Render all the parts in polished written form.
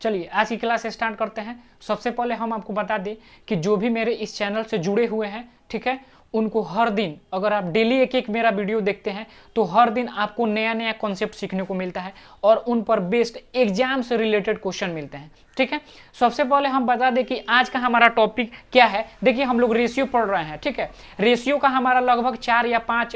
चलिए आज की क्लास स्टार्ट करते हैं। सबसे पहले हम आपको बता दें कि जो भी मेरे इस चैनल से जुड़े हुए हैं, ठीक है, उनको हर दिन अगर आप डेली एक एक मेरा वीडियो देखते हैं तो हर दिन आपको नया नया कॉन्सेप्ट सीखने को मिलता है और उन पर बेस्ड एग्जाम से रिलेटेड क्वेश्चन मिलते हैं, ठीक है। सबसे पहले हम बता दें कि आज का हमारा टॉपिक क्या है। देखिए हम लोग रेशियो पढ़ रहे हैं, ठीक है। रेशियो का हमारा लगभग 4 या 5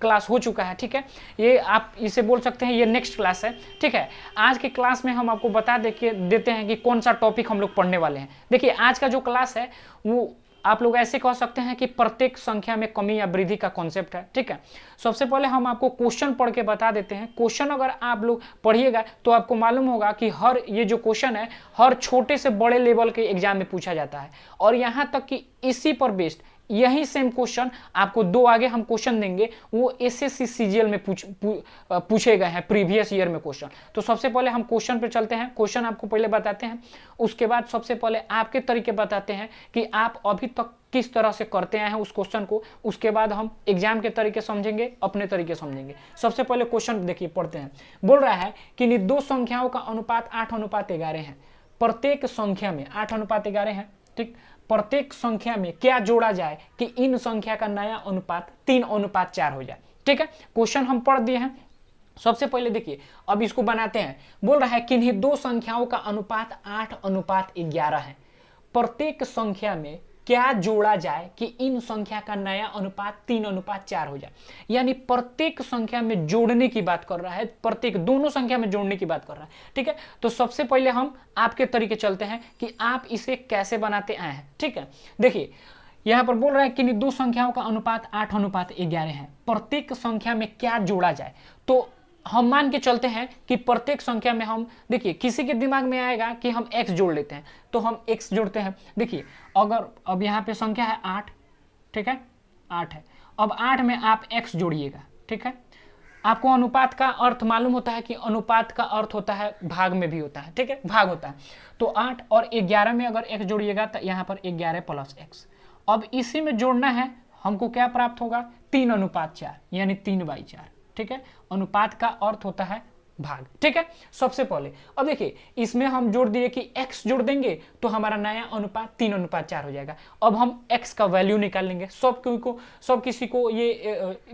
क्लास हो चुका है, ठीक है। ये आप इसे बोल सकते हैं ये नेक्स्ट क्लास है, ठीक है। आज के क्लास में हम आपको बता देते हैं कि कौन सा टॉपिक हम लोग पढ़ने वाले हैं। देखिए आज का जो क्लास है वो आप लोग ऐसे कह सकते हैं कि प्रत्येक संख्या में कमी या वृद्धि का कॉन्सेप्ट है, ठीक है। सबसे पहले हम आपको क्वेश्चन पढ़ के बता देते हैं। क्वेश्चन अगर आप लोग पढ़िएगा तो आपको मालूम होगा कि हर ये जो क्वेश्चन है हर छोटे से बड़े लेवल के एग्जाम में पूछा जाता है और यहाँ तक कि इसी पर बेस्ड यही सेम क्वेश्चन आपको 2 आगे हम क्वेश्चन देंगे, वो एसएससी सीजीएल में पूछे गए हैं प्रीवियस ईयर में क्वेश्चन। तो सबसे पहले हम क्वेश्चन पे चलते हैं। क्वेश्चन आपको पहले बताते हैं, उसके बाद सबसे पहले आपके तरीके बताते हैं कि आप अभी तक किस तरह से करते आए हैं उस क्वेश्चन को। उसके बाद हम एग्जाम के तरीके समझेंगे, अपने तरीके समझेंगे। सबसे पहले क्वेश्चन देखिए पढ़ते हैं। बोल रहा है कि निर्दोष संख्याओं का अनुपात 8:11 है। प्रत्येक संख्या में 8:11 है, ठीक। प्रत्येक संख्या में क्या जोड़ा जाए कि इन संख्या का नया अनुपात 3:4 हो जाए, ठीक है। क्वेश्चन हम पढ़ दिए हैं। सबसे पहले देखिए अब इसको बनाते हैं। बोल रहा है किन्हीं 2 संख्याओं का अनुपात 8:11 है। प्रत्येक संख्या में क्या जोड़ा जाए कि इन संख्या का नया अनुपात 3:4 हो जाए। यानी प्रत्येक संख्या में जोड़ने की बात कर रहा है, प्रत्येक दोनों संख्या में जोड़ने की बात कर रहा है, ठीक है। तो सबसे पहले हम आपके तरीके चलते हैं कि आप इसे कैसे बनाते आए हैं, ठीक है। देखिए यहां पर बोल रहा है कि 2 संख्याओं का अनुपात 8:11 है। प्रत्येक संख्या में क्या जोड़ा जाए, तो हम मान के चलते हैं कि प्रत्येक संख्या में हम देखिए किसी के दिमाग में आएगा कि हम x जोड़ लेते हैं, तो हम x जोड़ते हैं। देखिए अगर अब यहाँ पे संख्या है 8, ठीक है, 8 है। अब 8 में आप x जोड़िएगा, ठीक है। आपको अनुपात का अर्थ मालूम होता है कि अनुपात का अर्थ होता है भाग में भी होता है, ठीक है, भाग होता है। तो 8 और 11 में अगर x जोड़िएगा तो यहाँ पर 11 + x। अब इसी में जोड़ना है, हमको क्या प्राप्त होगा 3:4 यानी 3/4, ठीक है। अनुपात का अर्थ होता है भाग, ठीक है। सबसे पहले अब देखिए इसमें हम जोड़ दिए कि x जोड़ देंगे तो हमारा नया अनुपात 3:4 हो जाएगा। अब हम x का वैल्यू निकाल लेंगे। सब किसी को ये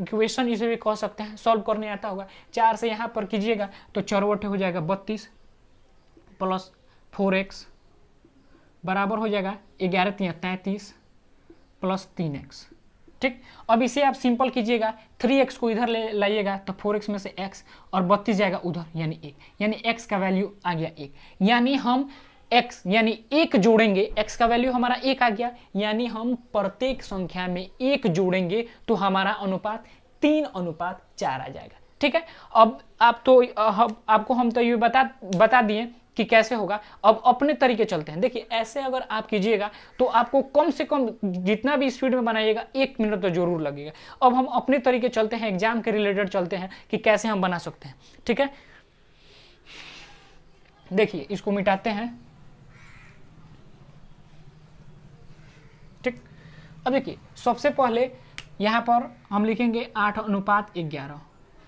इक्वेशन इसे भी कह सकते हैं, सॉल्व करने आता होगा। 4 से यहाँ पर कीजिएगा तो 4 हो जाएगा 32 + 4x बराबर हो जाएगा 11 × 33 + 3x, ठीक। अब इसे आप सिंपल कीजिएगा, 3x को इधर ले लाइएगा तो 4x में से x और 32 जाएगा उधर यानी 1, यानी x का वैल्यू आ गया 1। यानी हम x यानी 1 जोड़ेंगे, x का वैल्यू हमारा 1 आ गया, यानी हम प्रत्येक संख्या में 1 जोड़ेंगे तो हमारा अनुपात 3:4 आ जाएगा, ठीक है। अब आपको हम तो ये बता दिए कि कैसे होगा। अब अपने तरीके चलते हैं। देखिए ऐसे अगर आप कीजिएगा तो आपको कम से कम जितना भी स्पीड में बनाइएगा 1 मिनट तो जरूर लगेगा। अब हम अपने तरीके चलते हैं, एग्जाम के रिलेटेड चलते हैं कि कैसे हम बना सकते हैं, ठीक है। देखिए इसको मिटाते हैं, ठीक। अब देखिए सबसे पहले यहां पर हम लिखेंगे 8:11,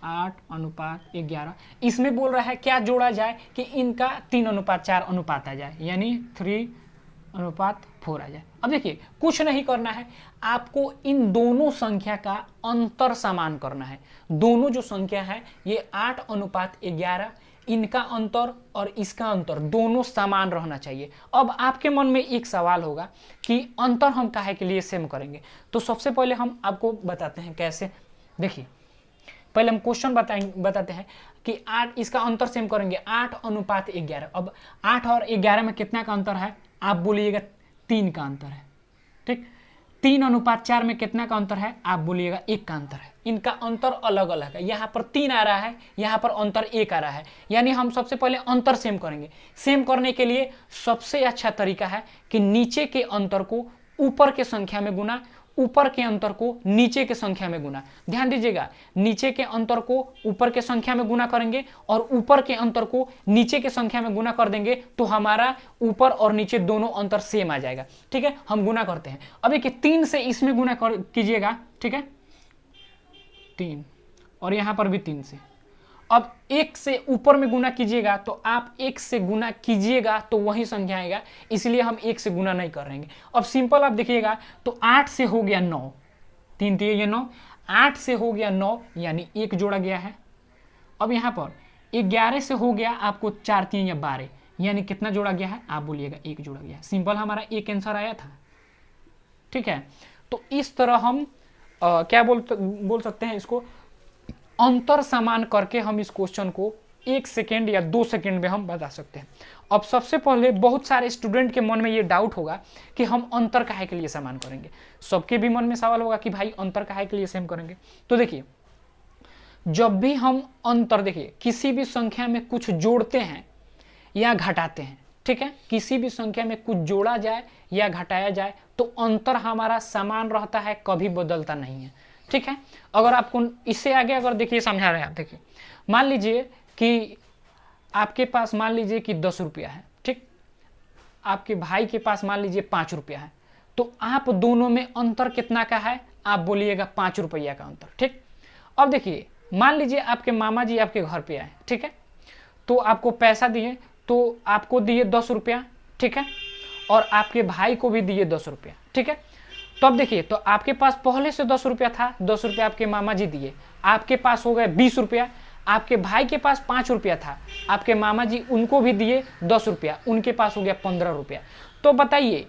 8:11। इसमें बोल रहा है क्या जोड़ा जाए कि इनका 3:4 अनुपात आ जाए, यानी 3:4 आ जाए। अब देखिए कुछ नहीं करना है, आपको इन दोनों संख्या का अंतर समान करना है। दोनों जो संख्या है ये 8:11, इनका अंतर और इसका अंतर दोनों समान रहना चाहिए। अब आपके मन में एक सवाल होगा कि अंतर हम काहे के लिए सेम करेंगे, तो सबसे पहले हम आपको बताते हैं कैसे। देखिए पहले हम क्वेश्चन बताते हैं कि 8 इसका अंतर सेम करेंगे 8:11। अब 8 और 11 में कितना का अंतर है, आप बोलिएगा 3 का अंतर है, ठीक। 3:4 में कितना का अंतर है, आप बोलिएगा 1 का अंतर है। इनका अंतर अलग अलग है, यहाँ पर 3 आ रहा है, यहाँ पर अंतर 1 आ रहा है। यानी हम सबसे पहले अंतर सेम करेंगे। सेम करने के लिए सबसे अच्छा तरीका है कि नीचे के अंतर को ऊपर के संख्या में गुना, ऊपर के अंतर को नीचे के संख्या में गुना। ध्यान दीजिएगा, नीचे के अंतर को ऊपर के संख्या में गुना करेंगे और ऊपर के अंतर को नीचे के संख्या में गुना कर देंगे तो हमारा ऊपर और नीचे दोनों अंतर सेम आ जाएगा, ठीक है। हम गुना करते हैं। अब देखिए 3 से इसमें गुना कीजिएगा, ठीक है, 3 और यहां पर भी 3 से। अब 1 से ऊपर में गुना कीजिएगा तो आप 1 से गुना कीजिएगा तो वही संख्या आएगा, इसलिए हम 1 से गुना नहीं कर रहेंगे। अब सिंपल आप देखिएगा तो 8 से हो गया 9, 3 3 ये 9, 8 से हो गया 9 यानी 1 जोड़ा गया है। अब यहाँ पर 11 से हो गया आपको 4 3 या 12 यानी कितना जोड़ा गया है, आप बोलिएगा 1 जोड़ा गया है। सिंपल हमारा एक आंसर आया था। ठीक है, तो इस तरह हम क्या बोल सकते हैं, इसको अंतर समान करके हम इस क्वेश्चन को 1 सेकेंड या 2 सेकेंड में हम बता सकते हैं। अब सबसे पहले बहुत सारे स्टूडेंट के मन में ये डाउट होगा कि हम अंतर काहे के लिए समान करेंगे। सबके भी मन में सवाल होगा कि भाई अंतर काहे के लिए सेम करेंगे। तो देखिए, जब भी हम अंतर, देखिए किसी भी संख्या में कुछ जोड़ते हैं या घटाते हैं, ठीक है, किसी भी संख्या में कुछ जोड़ा जाए या घटाया जाए तो अंतर हमारा समान रहता है, कभी बदलता नहीं है। ठीक है, अगर आपको इससे आगे अगर देखिए समझा रहे हैं आप, देखिए मान लीजिए कि आपके पास मान लीजिए कि 10 रुपया है, ठीक, आपके भाई के पास मान लीजिए 5 रुपया है, तो आप दोनों में अंतर कितना का है, आप बोलिएगा 5 रुपया का अंतर। ठीक, अब देखिए मान लीजिए आपके मामा जी आपके घर पे आए, ठीक है, तो आपको पैसा दिए, तो आपको दिए 10 रुपया, ठीक है, और आपके भाई को भी दिए 10 रुपया। ठीक है, तो अब देखिए, तो आपके पास पहले से 10 रुपया था, 10 रुपया आपके मामा जी दिए, आपके पास हो गए 20 रुपया। आपके भाई के पास 5 रुपया था, आपके मामा जी उनको भी दिए 10 रुपया, उनके पास हो गया 15 रुपया। तो बताइए,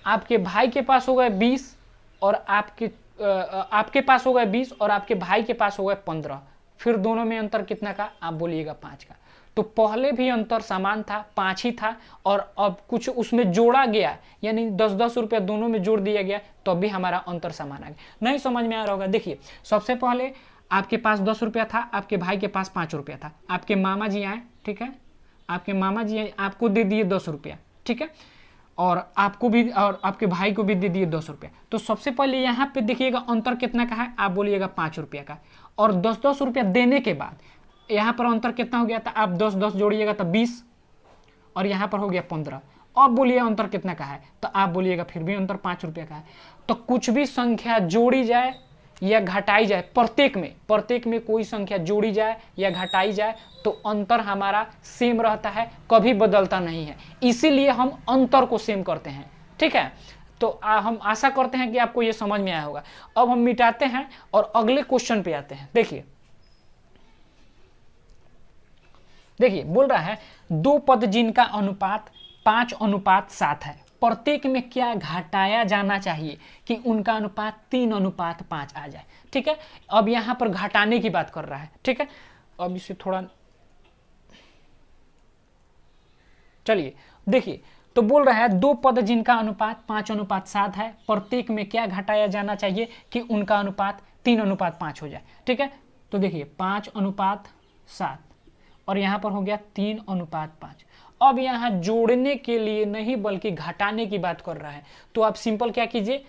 आपके भाई के पास हो गए 20 और आपके पास हो गए 20 और आपके भाई के पास हो गए 15, फिर दोनों में अंतर कितना का, आप बोलिएगा 5 का। तो पहले भी अंतर समान था, 5 ही था, और अब कुछ उसमें जोड़ा गया यानी 10-10 रुपया दोनों में जोड़ दिया गया, तो भी हमारा अंतर समान आ गया। नहीं समझ में आ रहा होगा, देखिए सबसे पहले आपके पास 10 रुपया था, आपके भाई के पास 5 रुपया था, आपके मामा जी आए, ठीक है, आपके मामा जी आए, आपको दे दिए 10 रुपया, ठीक है, और आपको भी और आपके भाई को भी दे दिए 10 रुपया। तो सबसे पहले यहाँ पे देखिएगा अंतर कितना का है, आप बोलिएगा 5 रुपया का, और 10-10 रुपया देने के बाद यहाँ पर अंतर कितना हो गया था, आप 10-10 जोड़िएगा तो 20, और यहाँ पर हो गया 15। अब बोलिए अंतर कितना का है, तो आप बोलिएगा फिर भी अंतर 5 रुपया का है। तो कुछ भी संख्या जोड़ी जाए या घटाई जाए, प्रत्येक में कोई संख्या जोड़ी जाए या घटाई जाए तो अंतर हमारा सेम रहता है, कभी बदलता नहीं है, इसीलिए हम अंतर को सेम करते हैं। ठीक है, तो हम आशा करते हैं कि आपको ये समझ में आया होगा। अब हम मिटाते हैं और अगले क्वेश्चन पे आते हैं। देखिए बोल रहा है 2 पद जिनका अनुपात 5:7 है, प्रत्येक में क्या घटाया जाना चाहिए कि उनका अनुपात 3:5 आ जाए। ठीक है, अब यहां पर घटाने की बात कर रहा है। ठीक है, अब इसे थोड़ा चलिए देखिए, तो बोल रहा है 2 पद जिनका अनुपात 5:7 है, प्रत्येक में क्या घटाया जाना चाहिए कि उनका अनुपात 3:5 हो जाए। ठीक है, तो देखिए 5:7 और यहाँ पर हो गया 3:5। अब यहाँ जोड़ने के लिए नहीं बल्कि घटाने की बात कर रहा है, तो आप सिंपल क्या कीजिए,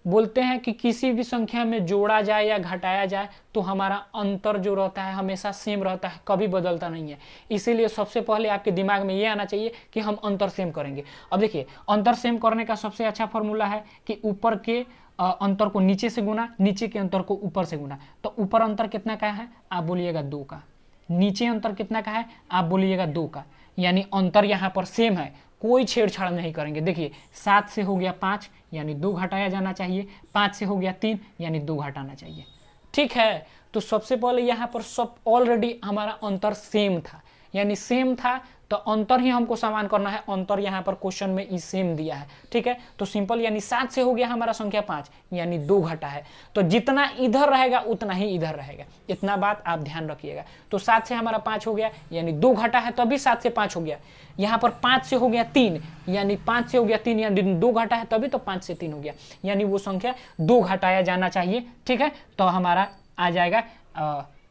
बोलते हैं कि किसी भी संख्या में जोड़ा जाए या घटाया जाए तो हमारा अंतर जो रहता है हमेशा सेम रहता है, कभी बदलता नहीं है। इसीलिए सबसे पहले आपके दिमाग में ये आना चाहिए कि हम अंतर सेम करेंगे। अब देखिए, अंतर सेम करने का सबसे अच्छा फॉर्मूला है कि ऊपर के अंतर को नीचे से गुना, नीचे के अंतर को ऊपर से गुना। तो ऊपर अंतर कितना का है, आप बोलिएगा 2 का, नीचे अंतर कितना का है, आप बोलिएगा 2 का, यानी अंतर यहाँ पर सेम है, कोई छेड़छाड़ नहीं करेंगे। देखिए 7 से हो गया 5 यानी 2 घटाया जाना चाहिए, 5 से हो गया 3 यानी 2 घटाना चाहिए। ठीक है, तो सबसे पहले यहाँ पर सब ऑलरेडी हमारा अंतर सेम था, यानी सेम था तो अंतर ही हमको समान करना है। अंतर यहाँ पर क्वेश्चन में ई सेम दिया है। ठीक है, तो सिंपल यानी 7 से हो गया हमारा संख्या 5 यानी 2 घटा है, तो जितना इधर रहेगा उतना ही इधर रहेगा, इतना बात आप ध्यान रखिएगा। तो 7 से हमारा 5 हो गया यानी 2 घटा है, तभी 7 से 5 हो गया। यहाँ पर 5 से हो गया 3 यानी 5 से हो गया 3 यानी 2 घटा है, तभी तो 5 से 3 हो गया, यानी वो संख्या 2 घटाया जाना चाहिए। ठीक है, तो हमारा आ जाएगा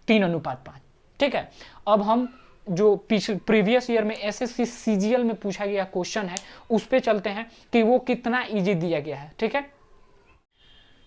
3:5। ठीक है, अब हम जो प्रीवियस ईयर में एसएससी सीजीएल में पूछा गया क्वेश्चन है उस पे चलते हैं कि वो कितना इजी दिया गया है। ठीक है,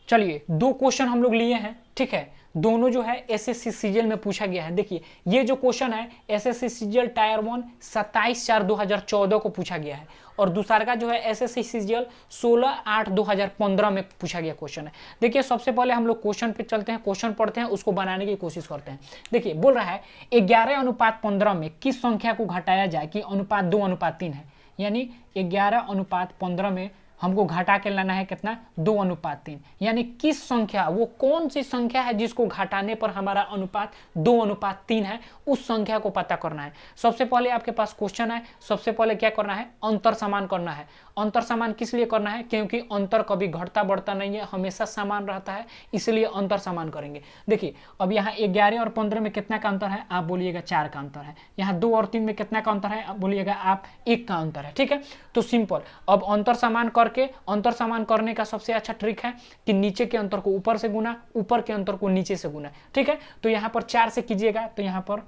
चलिए 2 क्वेश्चन हम लोग लिए हैं। ठीक है, दोनों जो है एसएससी सीजीएल में पूछा गया है। देखिए ये जो क्वेश्चन है एसएससी सीजीएल टायर 1 27/4/2014 को पूछा गया है और दूसरा का जो है एसएससी सीजीएल 16/8/2015 में पूछा गया क्वेश्चन है। देखिए सबसे पहले हम लोग क्वेश्चन पे चलते हैं, क्वेश्चन पढ़ते हैं, उसको बनाने की कोशिश करते हैं। देखिए बोल रहा है 11:15 में किस संख्या को घटाया जाए कि अनुपात 2:3 है, यानी 11:15 में हमको घटा के लाना है कितना 2:3, यानी किस संख्या, वो कौन सी संख्या है जिसको घटाने पर हमारा अनुपात 2:3 है, उस संख्या को पता करना है। सबसे पहले आपके पास क्वेश्चन है, सबसे पहले क्या करना है अंतर समान करना है। अंतर समान किस लिए करना है, क्योंकि अंतर कभी घटता बढ़ता नहीं है, हमेशा समान रहता है, इसलिए अंतर समान करेंगे। देखिए अब यहाँ 11 और 15 में कितना का अंतर है, आप बोलिएगा 4 का अंतर है। यहाँ 2 और 3 में कितना का अंतर है, आप बोलिएगा आप 1 का अंतर है। ठीक है, तो सिंपल अब अंतर समान करके, अंतर समान करने का सबसे अच्छा ट्रिक है कि नीचे के अंतर को ऊपर से गुना, ऊपर के अंतर को नीचे से गुना। ठीक है, तो यहाँ पर 4 से कीजिएगा तो यहाँ पर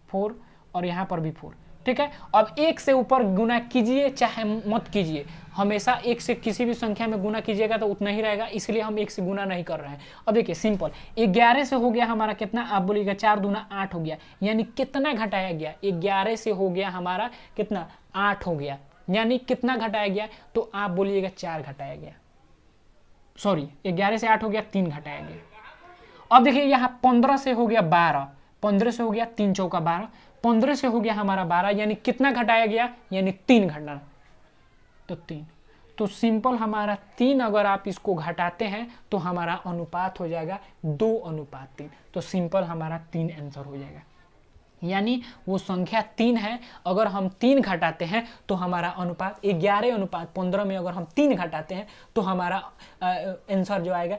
4 और यहाँ पर भी 4। ठीक है, अब 1 से ऊपर गुना कीजिए चाहे मत कीजिए, हमेशा 1 से किसी भी संख्या में गुना कीजिएगा तो उतना ही रहेगा, इसलिए हम 1 से गुना नहीं कर रहे हैं। अब देखिए सिंपल 11 से हो गया हमारा कितना, आप बोलिएगा 4 दूना 8 हो गया, यानी कितना घटाया गया 11 से हो गया हमारा कितना 8 हो गया, यानी कितना घटाया गया, तो आप बोलिएगा 4 घटाया गया, सॉरी 11 से 8 हो गया 3 घटाया गया। अब देखिए यहाँ 15 से हो गया 12, 15 से हो गया 3 चौका 12, 15 से हो गया हमारा 12, यानी कितना घटाया गया, यानी 3 घटाना, तो 3। तो सिंपल हमारा 3 अगर आप इसको घटाते हैं तो हमारा अनुपात हो जाएगा 2:3। तो सिंपल हमारा 3 आंसर हो जाएगा, यानी वो संख्या 3 है, अगर हम 3 घटाते हैं तो हमारा अनुपात 11:15 में अगर हम 3 घटाते हैं तो हमारा आंसर जो आएगा,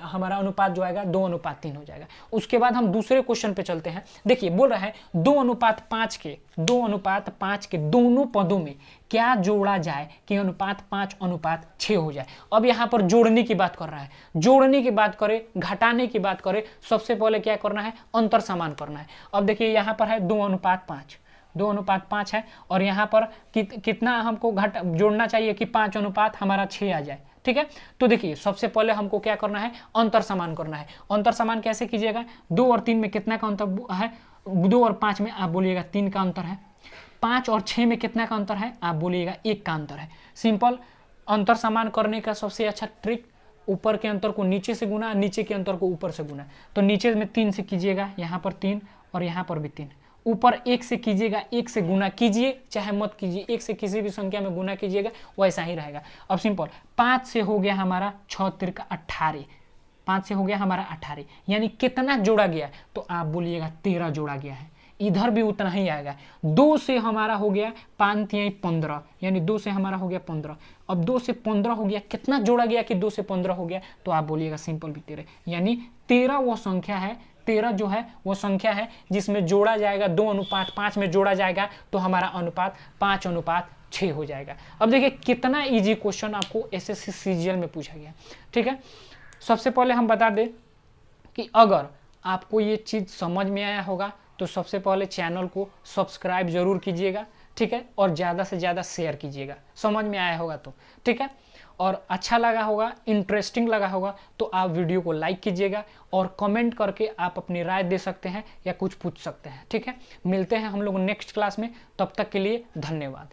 हमारा अनुपात जो आएगा 2:3 हो जाएगा। उसके बाद हम दूसरे क्वेश्चन पे चलते हैं। देखिए बोल रहा है 2:5 के दोनों पदों में क्या जोड़ा जाए कि अनुपात 5:6 हो जाए। अब यहाँ पर जोड़ने की बात कर रहा है, जोड़ने की बात करें, घटाने की बात करें, सबसे पहले क्या करना है अंतर समान करना है। अब देखिए यहाँ पर है 2:5 है और यहाँ पर कितना हमको जोड़ना चाहिए कि 5:6 आ जाए। ठीक है, तो देखिए सबसे पहले हमको क्या करना है अंतर समान करना है। अंतर समान कैसे कीजिएगा, 2 और 3 में कितना का अंतर है, 2 और 5 में आप बोलिएगा 3 का अंतर है, 5 और 6 में कितना का अंतर है, आप बोलिएगा 1 का अंतर है। सिंपल अंतर समान करने का सबसे अच्छा ट्रिक ऊपर के अंतर को नीचे से गुना, नीचे के अंतर को ऊपर से गुना। तो नीचे में 3 से कीजिएगा, यहाँ पर 3 और यहाँ पर भी 3, ऊपर 1 से कीजिएगा, 1 से गुना कीजिए चाहे मत कीजिए, 1 से किसी भी संख्या में गुना कीजिएगा वैसा ही रहेगा। अब सिंपल 5 से हो गया हमारा 6 तिरका 18, 5 से हो गया हमारा 18, यानी कितना जोड़ा गया, तो आप बोलिएगा 13 जोड़ा गया है, इधर भी उतना ही आएगा। 2 से हमारा हो गया 5 तिहाई 15, यानी 2 से हमारा हो गया 15। अब 2 से 15 हो गया, कितना जोड़ा गया कि 2 से 15 हो गया, तो आप बोलिएगा सिंपल भी 13, यानी 13 वो संख्या है, 13 जो है वो संख्या है जिसमें जोड़ा जाएगा 2:5 में जोड़ा जाएगा तो हमारा अनुपात 5:6 हो जाएगा। अब देखिए कितना इजी क्वेश्चन आपको एसएससी सीजीएल में पूछा गया। ठीक है, सबसे पहले हम बता दें कि अगर आपको ये चीज़ समझ में आया होगा तो सबसे पहले चैनल को सब्सक्राइब जरूर कीजिएगा। ठीक है, और ज़्यादा से ज़्यादा शेयर कीजिएगा, समझ में आया होगा तो। ठीक है, और अच्छा लगा होगा, इंटरेस्टिंग लगा होगा तो आप वीडियो को लाइक कीजिएगा और कमेंट करके आप अपनी राय दे सकते हैं या कुछ पूछ सकते हैं। ठीक है, मिलते हैं हम लोग नेक्स्ट क्लास में, तब तक के लिए धन्यवाद।